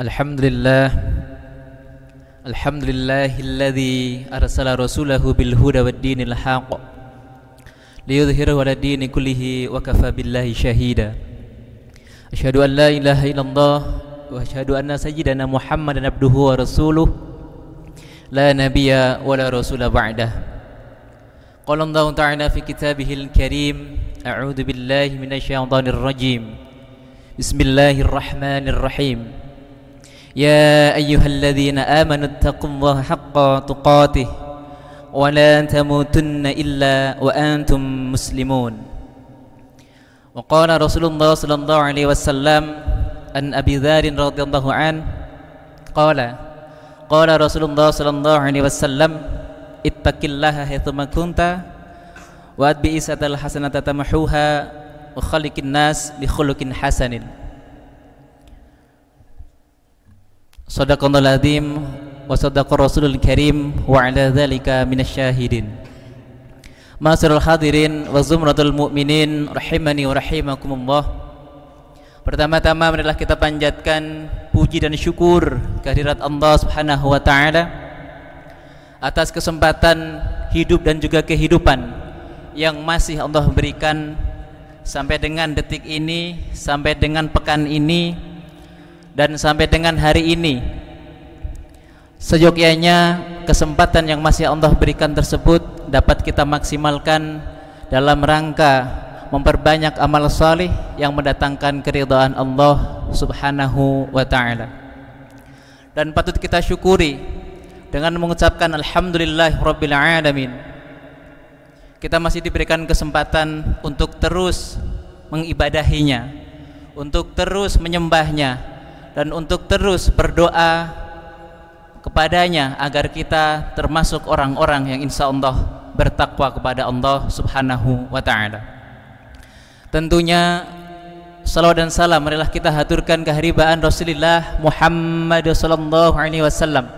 Alhamdulillah, alhamdulillahilladzi arsala rasulahu bil huda wad dinil haqq liyudhhirahu 'ala dini kullihi wa kafa billahi syahida. Asyhadu an la ilaha illallah wa asyhadu anna sayyidana Muhammadan abduhu wa rasuluh la nabiyya wa la rasula ba'dah. Qala Allah ta'ala fi kitabihil karim, a'udzu billahi minasyaitonir rajim. Bismillahirrahmanirrahim. Ya ayyuhalladzina amanu taqullaha haqqa tuqatih wa la tamutunna illa wa antum muslimun. Wa qala Rasulullah sallallahu alaihi wasallam an Abi Dzar radhiyallahu an qala Rasulullah sallallahu alaihi wasallam ittaqillaha haitsu ma kunta wa atbi'is satal hasanata tamhuha wa khaliqin nas bi khuluqin hasanin. Shadaqallahul azim wa shadaqa rasulul karim wa ala dzalika minasyahidin. Ma'asyiral hadirin wa zumratul mu'minin rahimani wa rahimakumullah. Pertama-tama marilah kita panjatkan puji dan syukur kehadirat Allah Subhanahu wa taala atas kesempatan hidup dan juga kehidupan yang masih Allah berikan sampai dengan detik ini, sampai dengan pekan ini, dan sampai dengan hari ini. Seyogyanya kesempatan yang masih Allah berikan tersebut dapat kita maksimalkan dalam rangka memperbanyak amal salih yang mendatangkan keridhaan Allah Subhanahu wa ta'ala. Dan patut kita syukuri dengan mengucapkan alhamdulillah rabbil alamin. Kita masih diberikan kesempatan untuk terus mengibadahinya, untuk terus menyembahnya, dan untuk terus berdoa kepadanya agar kita termasuk orang-orang yang insya Allah bertakwa kepada Allah Subhanahu wa ta'ala. Tentunya salawat dan salam marilah kita haturkan keharibaan Rasulullah Muhammad sallallahu alaihi wasallam.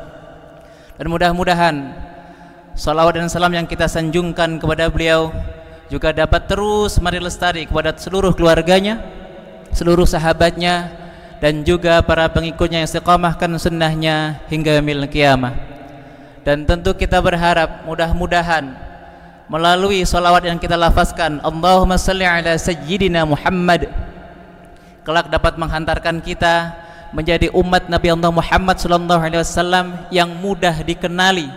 Dan mudah-mudahan salawat dan salam yang kita sanjungkan kepada beliau juga dapat terus melestari kepada seluruh keluarganya, seluruh sahabatnya, dan juga para pengikutnya yang istiqamahkan sunnahnya hingga yaumil qiyamah. Dan tentu kita berharap mudah-mudahan melalui salawat yang kita lafazkan Allahumma salli ala sayyidina Muhammad kelak dapat menghantarkan kita menjadi umat Nabi Allah Muhammad sallallahu alaihi wasallam yang mudah dikenali,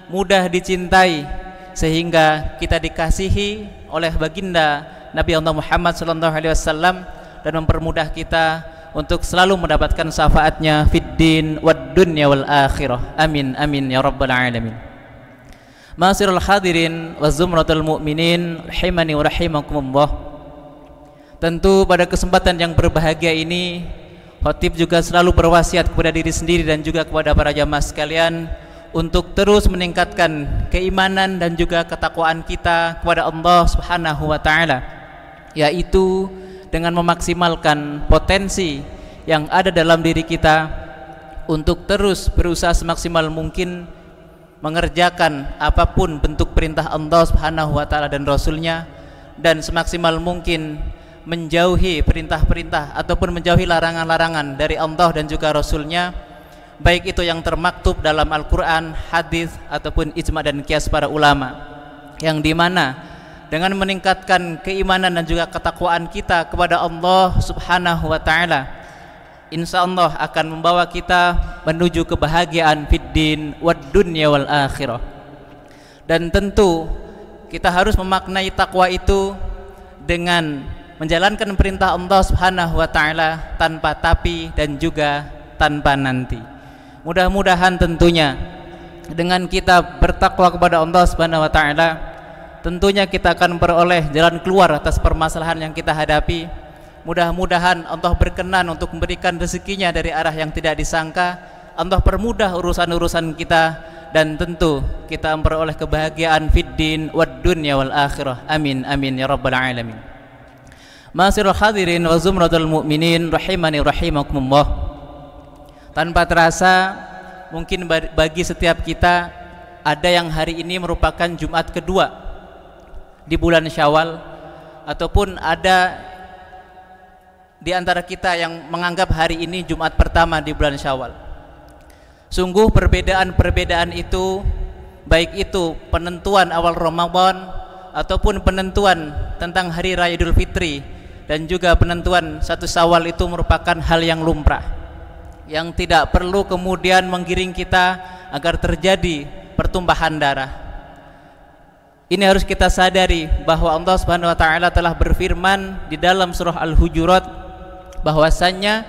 mudah dicintai, sehingga kita dikasihi oleh baginda Nabi Allah Muhammad sallallahu alaihi wasallam dan mempermudah kita untuk selalu mendapatkan syafaatnya fid din wad dunya wal akhirah. Amin amin ya rabbal alamin. Ma'asyiral hadirin wa zumratul mu'minin rahimani wa rahimakumullah. Tentu pada kesempatan yang berbahagia ini khatib juga selalu berwasiat kepada diri sendiri dan juga kepada para jamaah sekalian untuk terus meningkatkan keimanan dan juga ketakwaan kita kepada Allah Subhanahu wa taala, yaitu dengan memaksimalkan potensi yang ada dalam diri kita untuk terus berusaha semaksimal mungkin mengerjakan apapun bentuk perintah Allah Subhanahu wa taala dan Rasulnya, dan semaksimal mungkin menjauhi perintah-perintah ataupun menjauhi larangan-larangan dari Allah dan juga Rasulnya, baik itu yang termaktub dalam Al-Quran, hadis ataupun ijma dan qiyas para ulama, yang dimana dengan meningkatkan keimanan dan juga ketakwaan kita kepada Allah Subhanahu wa taala, insyaallah akan membawa kita menuju kebahagiaan fid din wad dunya wal akhirah. Dan tentu kita harus memaknai takwa itu dengan menjalankan perintah Allah Subhanahu wa taala tanpa tapi dan juga tanpa nanti. Mudah-mudahan tentunya dengan kita bertakwa kepada Allah Subhanahu wa taala, tentunya kita akan memperoleh jalan keluar atas permasalahan yang kita hadapi. Mudah-mudahan Allah berkenan untuk memberikan rezekinya dari arah yang tidak disangka. Allah permudah urusan-urusan kita, dan tentu kita memperoleh kebahagiaan fid din wad dunya wal akhirah. Amin amin ya rabbal alamin. Ma'asyiral hadirin wa zumratul mu'minin rahimani rahimakumullah. Tanpa terasa mungkin bagi setiap kita ada yang hari ini merupakan Jumat kedua di bulan Syawal, ataupun ada di antara kita yang menganggap hari ini Jumat pertama di bulan Syawal. Sungguh perbedaan-perbedaan itu, baik itu penentuan awal Ramadan ataupun penentuan tentang hari raya Idul Fitri dan juga penentuan 1 Syawal, itu merupakan hal yang lumrah yang tidak perlu kemudian menggiring kita agar terjadi pertumpahan darah. Ini harus kita sadari bahwa Allah Subhanahu wa taala telah berfirman di dalam surah Al-Hujurat bahwasannya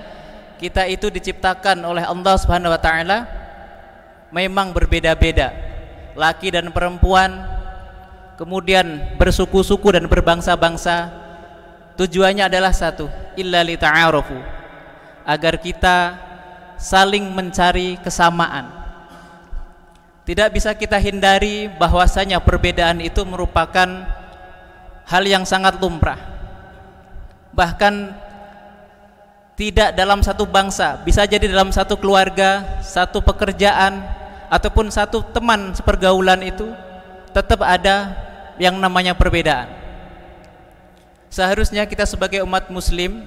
kita itu diciptakan oleh Allah Subhanahu wa taala memang berbeda-beda, laki dan perempuan, kemudian bersuku-suku dan berbangsa-bangsa. Tujuannya adalah satu, illa lita'arufu, agar kita saling mencari kesamaan. Tidak bisa kita hindari bahwasanya perbedaan itu merupakan hal yang sangat lumrah. Bahkan tidak dalam satu bangsa, bisa jadi dalam satu keluarga, satu pekerjaan, ataupun satu teman sepergaulan, itu tetap ada yang namanya perbedaan. Seharusnya kita sebagai umat muslim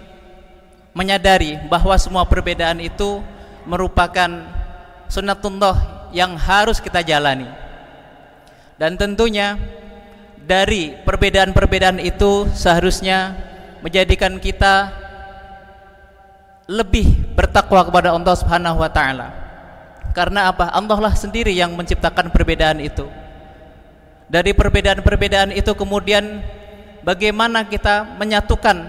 menyadari bahwa semua perbedaan itu merupakan sunnatullah yang harus kita jalani. Dan tentunya dari perbedaan-perbedaan itu seharusnya menjadikan kita lebih bertakwa kepada Allah Subhanahu wa taala. Karena apa? Allah lah sendiri yang menciptakan perbedaan itu. Dari perbedaan-perbedaan itu kemudian bagaimana kita menyatukan,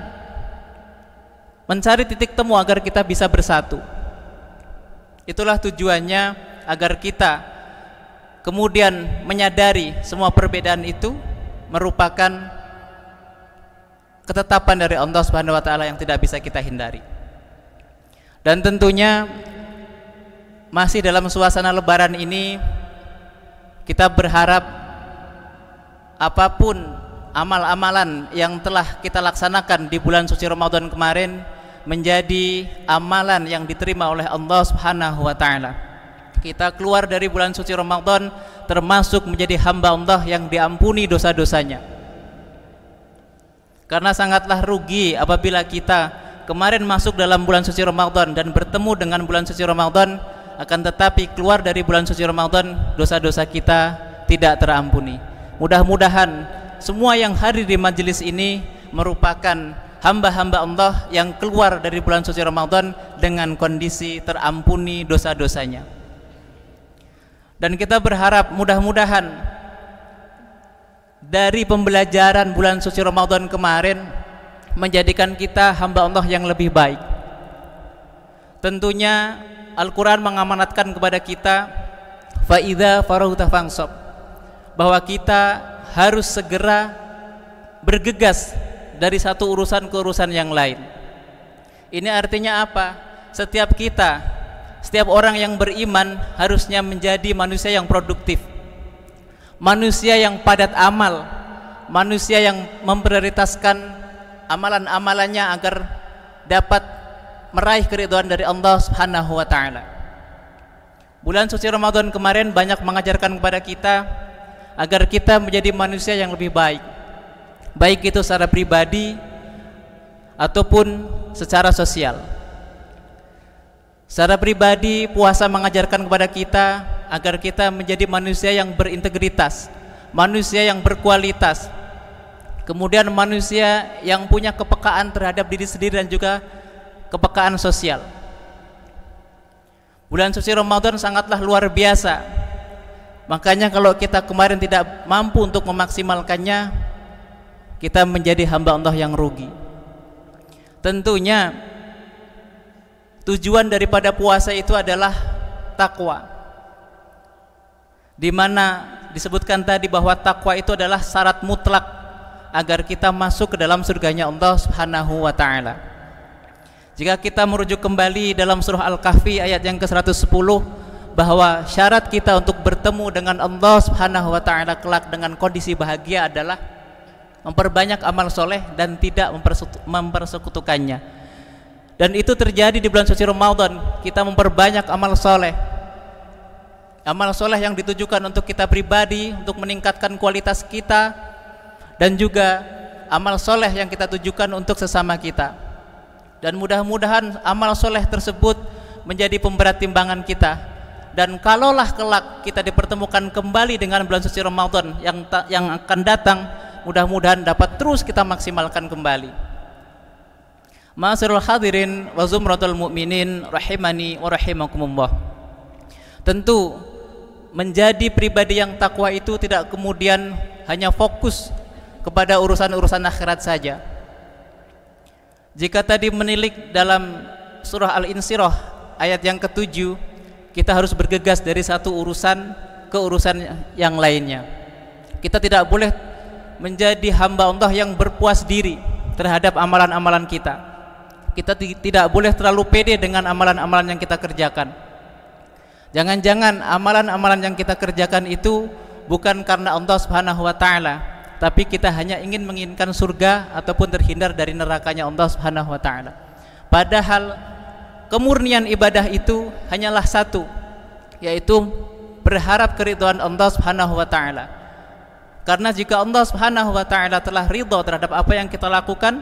mencari titik temu agar kita bisa bersatu. Itulah tujuannya, agar kita kemudian menyadari semua perbedaan itu merupakan ketetapan dari Allah Subhanahu wa taala yang tidak bisa kita hindari. Dan tentunya masih dalam suasana lebaran ini, kita berharap apapun amal-amalan yang telah kita laksanakan di bulan suci Ramadan kemarin menjadi amalan yang diterima oleh Allah Subhanahu wa taala. Kita keluar dari bulan suci Ramadan termasuk menjadi hamba Allah yang diampuni dosa-dosanya. Karena sangatlah rugi apabila kita kemarin masuk dalam bulan suci Ramadan dan bertemu dengan bulan suci Ramadan, akan tetapi keluar dari bulan suci Ramadan dosa-dosa kita tidak terampuni. Mudah-mudahan semua yang hadir di majelis ini merupakan hamba-hamba Allah yang keluar dari bulan suci Ramadan dengan kondisi terampuni dosa-dosanya. Dan kita berharap mudah-mudahan dari pembelajaran bulan suci Ramadan kemarin menjadikan kita hamba Allah yang lebih baik. Tentunya Al-Quran mengamanatkan kepada kita fa idza faragta fansab, bahwa kita harus segera bergegas dari satu urusan ke urusan yang lain. Ini artinya apa? Setiap orang yang beriman harusnya menjadi manusia yang produktif, manusia yang padat amal, manusia yang memprioritaskan amalan-amalannya agar dapat meraih keridhaan dari Allah Subhanahu wa taala. Bulan suci Ramadan kemarin banyak mengajarkan kepada kita agar kita menjadi manusia yang lebih baik, baik itu secara pribadi ataupun secara sosial. Secara pribadi, puasa mengajarkan kepada kita agar kita menjadi manusia yang berintegritas, manusia yang berkualitas, kemudian manusia yang punya kepekaan terhadap diri sendiri dan juga kepekaan sosial. Bulan suci Ramadan sangatlah luar biasa. Makanya kalau kita kemarin tidak mampu untuk memaksimalkannya, kita menjadi hamba Allah yang rugi. Tentunya tujuan daripada puasa itu adalah takwa, di mana disebutkan tadi bahwa takwa itu adalah syarat mutlak agar kita masuk ke dalam surganya Allah Subhanahu wa taala. Jika kita merujuk kembali dalam surah Al-Kahfi ayat yang ke-110, bahwa syarat kita untuk bertemu dengan Allah Subhanahu wa taala kelak dengan kondisi bahagia adalah memperbanyak amal soleh dan tidak mempersekutukannya. Dan itu terjadi di bulan suci Ramadan. Kita memperbanyak amal soleh, amal soleh yang ditujukan untuk kita pribadi, untuk meningkatkan kualitas kita, dan juga amal soleh yang kita tujukan untuk sesama kita. Dan mudah-mudahan amal soleh tersebut menjadi pemberat timbangan kita. Dan kalaulah kelak kita dipertemukan kembali dengan bulan suci Ramadan yang akan datang, mudah-mudahan dapat terus kita maksimalkan kembali. Ma'asyiral hadirin wa zumratul mu'minin rahimani wa rahimakumullah. Tentu menjadi pribadi yang takwa itu tidak kemudian hanya fokus kepada urusan-urusan akhirat saja. Jika tadi menilik dalam surah Al-Insyirah ayat yang ke-7, kita harus bergegas dari satu urusan ke urusan yang lainnya. Kita tidak boleh menjadi hamba Allah yang berpuas diri terhadap amalan-amalan kita. Kita tidak boleh terlalu pede dengan amalan-amalan yang kita kerjakan. Jangan-jangan amalan-amalan yang kita kerjakan itu bukan karena Allah Subhanahu wa taala, tapi kita hanya ingin menginginkan surga ataupun terhindar dari nerakanya Allah Subhanahu wa taala. Padahal kemurnian ibadah itu hanyalah satu, yaitu berharap keridhaan Allah Subhanahu wa taala. Karena jika Allah Subhanahu wa taala telah ridha terhadap apa yang kita lakukan,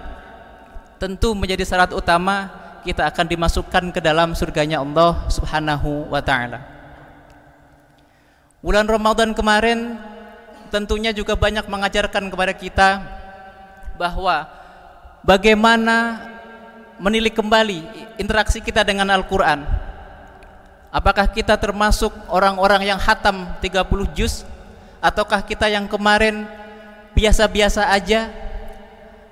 tentu menjadi syarat utama kita akan dimasukkan ke dalam surganya Allah Subhanahu wa taala. Bulan Ramadan kemarin tentunya juga banyak mengajarkan kepada kita bahwa bagaimana menilik kembali interaksi kita dengan Al-Quran. Apakah kita termasuk orang-orang yang khatam 30 juz, ataukah kita yang kemarin biasa-biasa aja,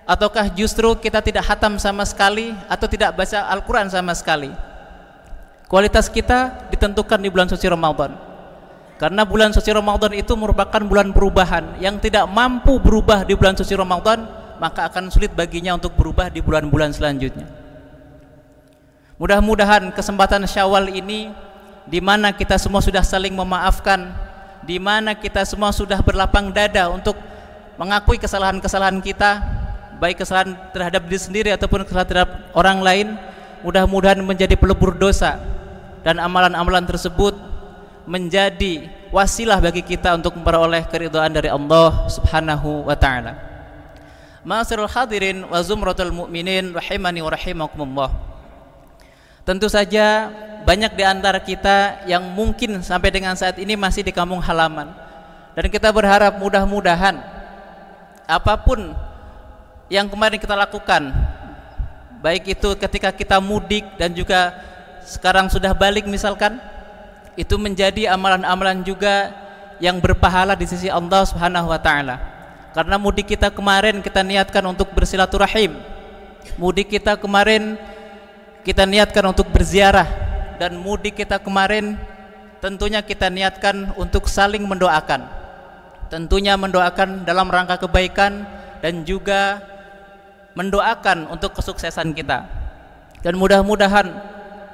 ataukah justru kita tidak khatam sama sekali atau tidak baca Al-Quran sama sekali. Kualitas kita ditentukan di bulan suci Ramadan. Karena bulan suci Ramadan itu merupakan bulan perubahan. Yang tidak mampu berubah di bulan suci Ramadan, maka akan sulit baginya untuk berubah di bulan-bulan selanjutnya. Mudah-mudahan kesempatan Syawal ini, di mana kita semua sudah saling memaafkan, di mana kita semua sudah berlapang dada untuk mengakui kesalahan-kesalahan kita, baik kesalahan terhadap diri sendiri ataupun kesalahan terhadap orang lain, mudah-mudahan menjadi pelebur dosa, dan amalan-amalan tersebut menjadi wasilah bagi kita untuk memperoleh keridhaan dari Allah Subhanahu wa taala. Ma'asyiral hadirin wa zumratul mu'minin rahimani wa rahimakumullah. Tentu saja banyak di antara kita yang mungkin sampai dengan saat ini masih di kampung halaman, dan kita berharap mudah-mudahan apapun yang kemarin kita lakukan, baik itu ketika kita mudik dan juga sekarang sudah balik misalkan, itu menjadi amalan-amalan juga yang berpahala di sisi Allah Subhanahu wa taala. Karena mudik kita kemarin kita niatkan untuk bersilaturahim. Mudik kita kemarin kita niatkan untuk berziarah, dan mudik kita kemarin tentunya kita niatkan untuk saling mendoakan. Tentunya mendoakan dalam rangka kebaikan dan juga mendoakan untuk kesuksesan kita. Dan mudah-mudahan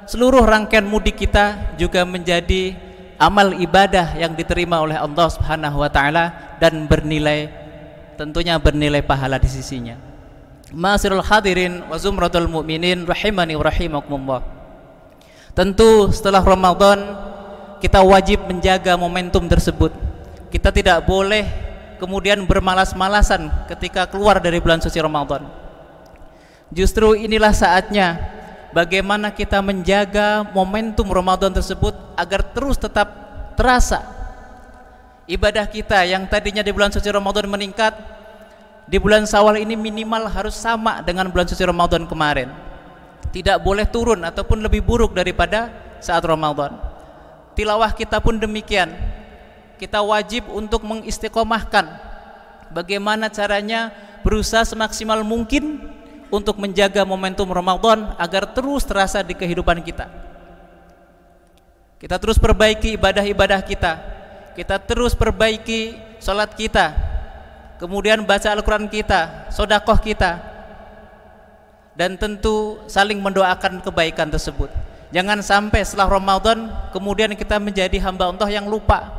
seluruh rangkaian mudik kita juga menjadi amal ibadah yang diterima oleh Allah Subhanahu wa taala dan tentunya bernilai pahala di sisinya. Ma'asyiral hadirin wa zumratul mu'minin rahimani wa rahimakumullah. Tentu setelah Ramadan kita wajib menjaga momentum tersebut. Kita tidak boleh kemudian bermalas-malasan ketika keluar dari bulan suci Ramadan. Justru inilah saatnya bagaimana kita menjaga momentum Ramadan tersebut agar terus tetap terasa. Ibadah kita yang tadinya di bulan suci Ramadan meningkat, di bulan Syawal ini minimal harus sama dengan bulan suci Ramadan kemarin. Tidak boleh turun ataupun lebih buruk daripada saat Ramadan. Tilawah kita pun demikian. Kita wajib untuk mengistiqomahkan bagaimana caranya berusaha semaksimal mungkin untuk menjaga momentum Ramadan agar terus terasa di kehidupan kita. Kita terus perbaiki ibadah-ibadah kita. Kita terus perbaiki sholat kita. Kemudian baca Al-Quran kita, sodakoh kita, dan tentu saling mendoakan kebaikan tersebut. Jangan sampai setelah Ramadan kemudian kita menjadi hamba Allah yang lupa.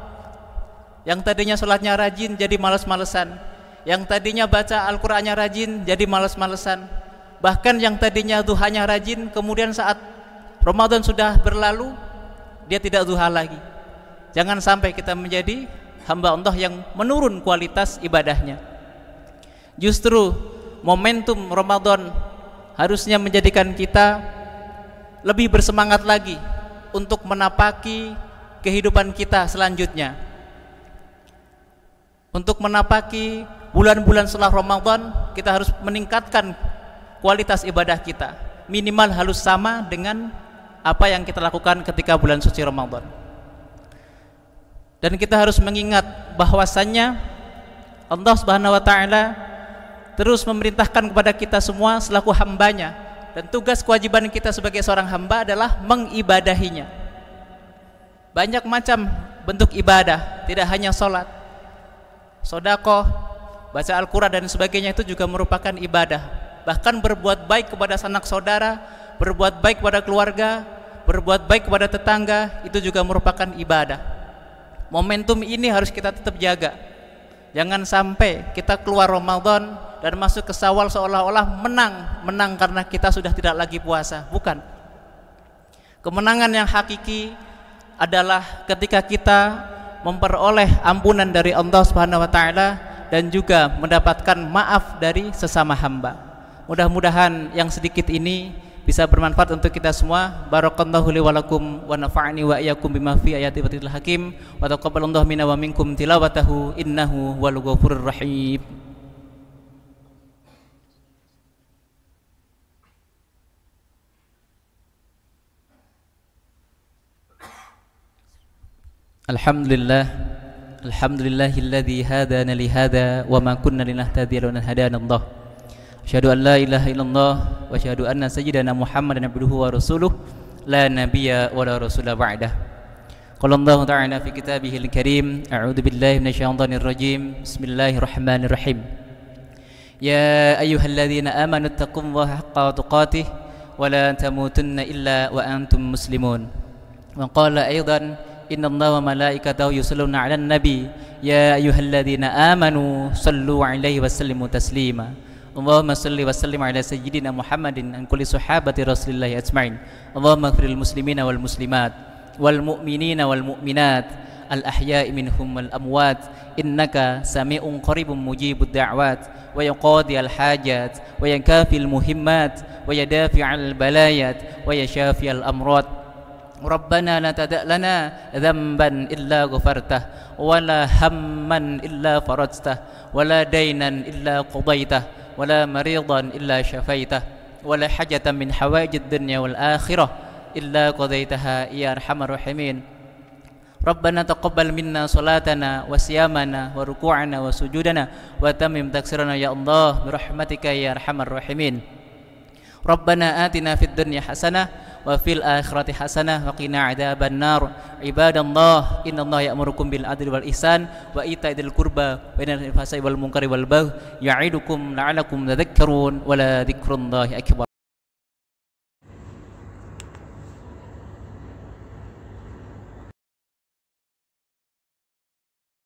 Yang tadinya sholatnya rajin jadi malas-malesan. Yang tadinya baca Al-Qur'annya rajin jadi malas-malesan. Bahkan yang tadinya duhanya rajin, kemudian saat Ramadan sudah berlalu dia tidak duha lagi. Jangan sampai kita menjadi hamba Allah yang menurun kualitas ibadahnya. Justru momentum Ramadan harusnya menjadikan kita lebih bersemangat lagi untuk menapaki kehidupan kita selanjutnya, untuk menapaki bulan-bulan setelah Ramadan. Kita harus meningkatkan kualitas ibadah kita, minimal harus sama dengan apa yang kita lakukan ketika bulan suci Ramadan. Dan kita harus mengingat bahwasannya Allah Subhanahu wa taala terus memerintahkan kepada kita semua selaku hambanya, dan tugas kewajiban kita sebagai seorang hamba adalah mengibadahinya. Banyak macam bentuk ibadah, tidak hanya sholat, sedekah, baca Al-Quran dan sebagainya, itu juga merupakan ibadah. Bahkan berbuat baik kepada sanak saudara, berbuat baik kepada keluarga, berbuat baik kepada tetangga, itu juga merupakan ibadah. Momentum ini harus kita tetap jaga. Jangan sampai kita keluar Ramadan dan masuk ke Syawal seolah-olah menang karena kita sudah tidak lagi puasa. Bukan. Kemenangan yang hakiki adalah ketika kita memperoleh ampunan dari Allah Subhanahu wa taala dan juga mendapatkan maaf dari sesama hamba. Mudah-mudahan yang sedikit ini bisa bermanfaat untuk kita semua. Barakallahu li wa lakum wa nafa'ani wa iyyakum bima fi ayati wa hakim wa taqabbalallahu minna wa minkum tilawatahu innahu wal ghafurur rahim. Alhamdulillah, alhamdulillahilladzi hadana li hadza wa ma kunna linahtadiya lawla an hadana Allah. Asyhadu an la ilaha illallah wa asyhadu anna sayyidana Muhammadan abduhu wa rasuluh la nabiyya wa la rasula ba'dah. Qala Allah ta'ala fi kitabihil karim, a'udzu billahi minasyaitonir rajim. Bismillahirrahmanirrahim. Ya ayyuhalladzina amanu taqullaha haqqa tuqatih wa la tamutunna illa wa antum muslimun. Wa qala aidan innallaha wa malaikatahu yusholluna 'alan nabi ya ayyuhalladzina amanu shallu 'alaihi wa sallimu taslima. Allahumma salli wa sallim ala sayyidina Muhammadin an kulli sahabati Rasulillah ajma'in. Allahumma ighfiril muslimina wal muslimat wal mu'minina wal mu'minat al ahya'i minhum wal amwat innaka sami'un qaribun mujibud da'wat wa yaqadi al hajat wa yakafil muhimmat wa yadafi'al balayat wa yashafi al amrad. Rabbana la tada' lana dhanban illa ghafartah wa la hamman illa farajtah wa la daynan illa qadaitah wa la maridan illa syafaitah wa la hajatan min hawaijid dunya wal akhirah illa qadaitaha ya arhamar rahimin. Rabbana taqabbal minna salatana wa siyamana wa ruku'ana wa sujudana wa tamim taksirana ya Allah bi rahmatika ya arhamar rahimin. Rabbana atina fid dunya hasanah wa fil akhirati hasanah wa qina adzaban nar. Ibadallah, innallaha ya'murukum bil adli wal ihsan wa itaa'il qurba wa yanha 'anil fahsya'i wal munkari wal baghi ya'idukum la'allakum tadhakkarun wa la dzikrullahi akbar.